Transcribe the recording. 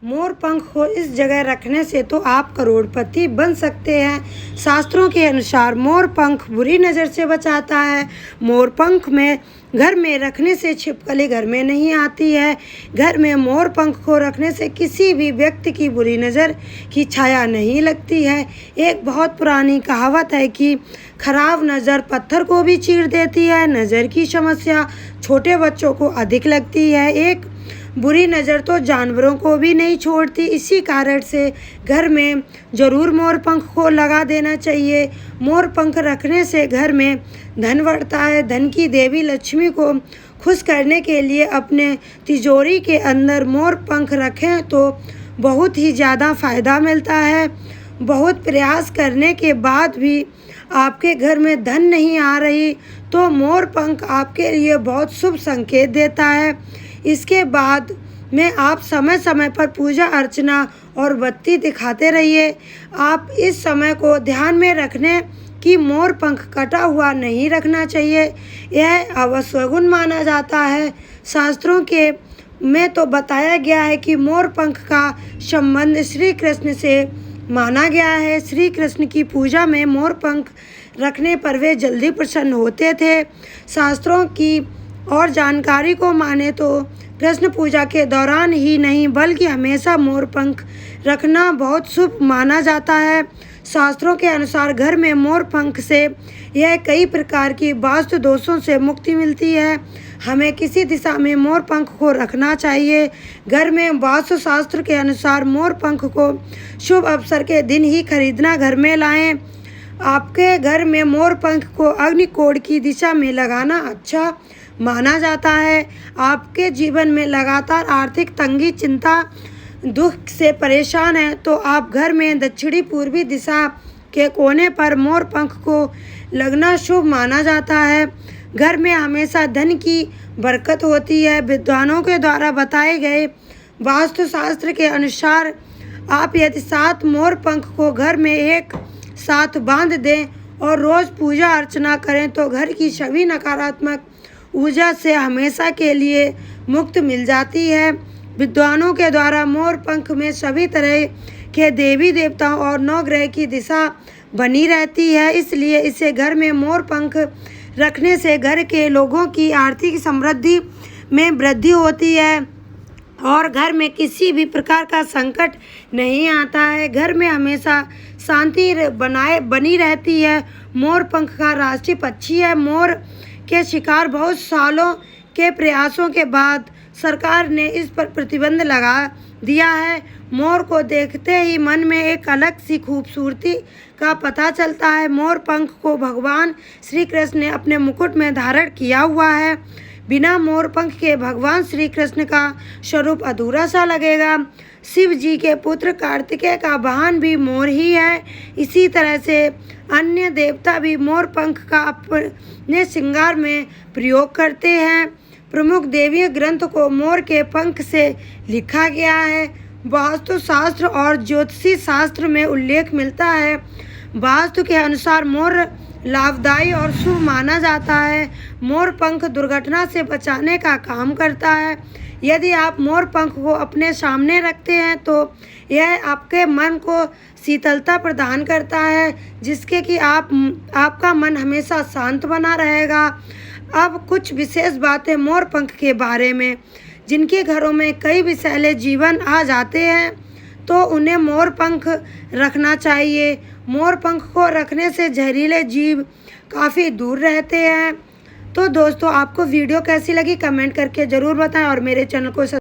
मोर पंख को इस जगह रखने से तो आप करोड़पति बन सकते हैं। शास्त्रों के अनुसार मोर पंख बुरी नज़र से बचाता है। मोर पंख में घर में रखने से छिपकली घर में नहीं आती है। घर में मोर पंख को रखने से किसी भी व्यक्ति की बुरी नज़र की छाया नहीं लगती है। एक बहुत पुरानी कहावत है कि खराब नज़र पत्थर को भी चीर देती है। नज़र की समस्या छोटे बच्चों को अधिक लगती है। एक बुरी नज़र तो जानवरों को भी नहीं छोड़ती। इसी कारण से घर में ज़रूर मोर पंख को लगा देना चाहिए। मोर पंख रखने से घर में धन बढ़ता है। धन की देवी लक्ष्मी को खुश करने के लिए अपने तिजोरी के अंदर मोर पंख रखें तो बहुत ही ज़्यादा फ़ायदा मिलता है। बहुत प्रयास करने के बाद भी आपके घर में धन नहीं आ रही तो मोर पंख आपके लिए बहुत शुभ संकेत देता है। इसके बाद में आप समय समय पर पूजा अर्चना और बत्ती दिखाते रहिए। आप इस समय को ध्यान में रखने कि मोर पंख कटा हुआ नहीं रखना चाहिए। यह अवशगुन माना जाता है। शास्त्रों के में तो बताया गया है कि मोर पंख का संबंध श्री कृष्ण से माना गया है। श्री कृष्ण की पूजा में मोर पंख रखने पर वे जल्दी प्रसन्न होते थे। शास्त्रों की और जानकारी को माने तो कृष्ण पूजा के दौरान ही नहीं बल्कि हमेशा मोर पंख रखना बहुत शुभ माना जाता है। शास्त्रों के अनुसार घर में मोर पंख से यह कई प्रकार की वास्तु दोषों से मुक्ति मिलती है। हमें किसी दिशा में मोर पंख को रखना चाहिए। घर में वास्तु शास्त्र के अनुसार मोर पंख को शुभ अवसर के दिन ही खरीदना घर में लाएं। आपके घर में मोर पंख को अग्निकोण की दिशा में लगाना अच्छा माना जाता है। आपके जीवन में लगातार आर्थिक तंगी, चिंता, दुख से परेशान है तो आप घर में दक्षिणी पूर्वी दिशा के कोने पर मोर पंख को लगना शुभ माना जाता है। घर में हमेशा धन की बरकत होती है। विद्वानों के द्वारा बताए गए वास्तुशास्त्र के अनुसार आप यदि 7 मोर पंख को घर में एक साथ बांध दें और रोज़ पूजा अर्चना करें तो घर की सभी नकारात्मक ऊर्जा से हमेशा के लिए मुक्त मिल जाती है। विद्वानों के द्वारा मोर पंख में सभी तरह के देवी देवताओं और नवग्रह की दिशा बनी रहती है। इसलिए इसे घर में मोर पंख रखने से घर के लोगों की आर्थिक समृद्धि में वृद्धि होती है और घर में किसी भी प्रकार का संकट नहीं आता है। घर में हमेशा शांति बनी रहती है। मोर पंख का राष्ट्रीय पक्षी है। मोर के शिकार बहुत सालों के प्रयासों के बाद सरकार ने इस पर प्रतिबंध लगा दिया है। मोर को देखते ही मन में एक अलग सी खूबसूरती का पता चलता है। मोर पंख को भगवान श्री कृष्ण ने अपने मुकुट में धारण किया हुआ है। बिना मोर पंख के भगवान श्री कृष्ण का स्वरूप अधूरा सा लगेगा। शिव जी के पुत्र कार्तिकेय का वाहन भी मोर ही है। इसी तरह से अन्य देवता भी मोर पंख का अपने श्रृंगार में प्रयोग करते हैं। प्रमुख देवीय ग्रंथ को मोर के पंख से लिखा गया है। वास्तु शास्त्र और ज्योतिषी शास्त्र में उल्लेख मिलता है। वास्तु के अनुसार मोर लाभदायी और शुभ माना जाता है। मोर पंख दुर्घटना से बचाने का काम करता है। यदि आप मोर पंख को अपने सामने रखते हैं तो यह आपके मन को शीतलता प्रदान करता है जिसके कि आपका मन हमेशा शांत बना रहेगा। अब कुछ विशेष बातें मोर पंख के बारे में। जिनके घरों में कई विषैले जीवन आ जाते हैं तो उन्हें मोर पंख रखना चाहिए। मोर पंख को रखने से जहरीले जीव काफ़ी दूर रहते हैं। तो दोस्तों, आपको वीडियो कैसी लगी कमेंट करके ज़रूर बताएं और मेरे चैनल को